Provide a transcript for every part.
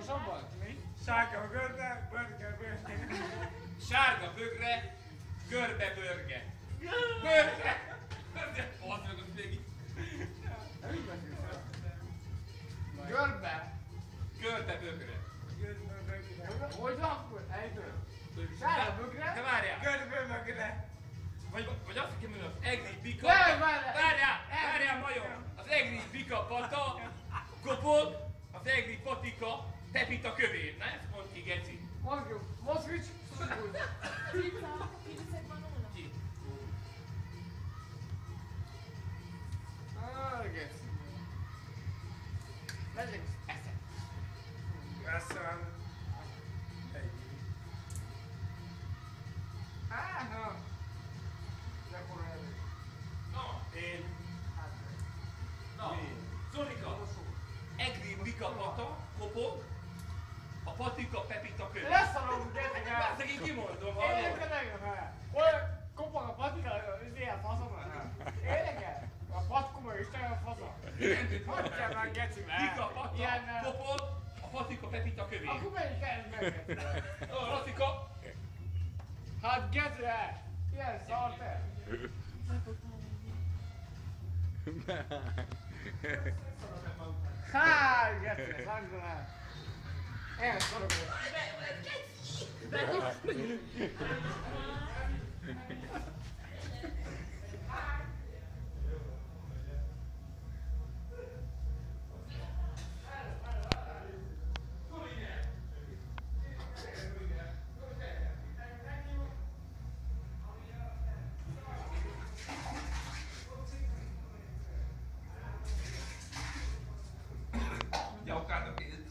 Gyorsabban? Sárga görbe, börge, börge. Sárga bögre, görbe börge. Börge! Börge! Basz meg az még így. Görbe. Görbe bögre. Görbe, börge. Hogy van akkor? Egyből. Sárga bögre. De várjál! Görbe, börge. Vagy azt kell mondani, az egri bika... Nem, várjál! Várjál majom! Az egri bika pata, kopog, az egri patika, pepita kövén. Na ezt mondd ki, geci. Moszkvics. Ki? Geci. Megyek eszem. Eszem. Áha. Gyakorol elő. Na, Én. na. Zonika, egri bika pata, kopog, a patika, pepita kövén. Leszarom, gyertek el! Ezt én kimondom, Érdekel meg! Olyan kopog a patika, ez ilyen faszom. Érdekel? A patkuma is olyan faszom. Hagyjál már geci meg! Bika pata, kopog, a patika, pepita kövén. Akkor melyik kell meg? A patika, Hát geci el! Ilyen szar te! Há, geci, szarjon el! Ilyen szarok nyaukának én.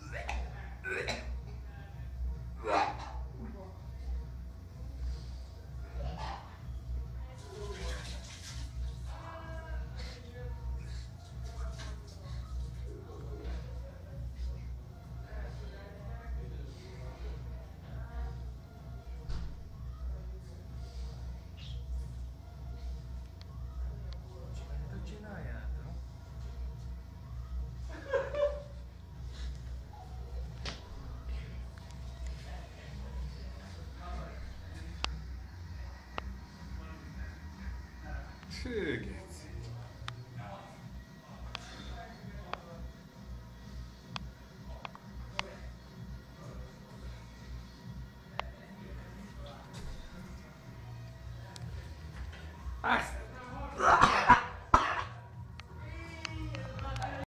Főge.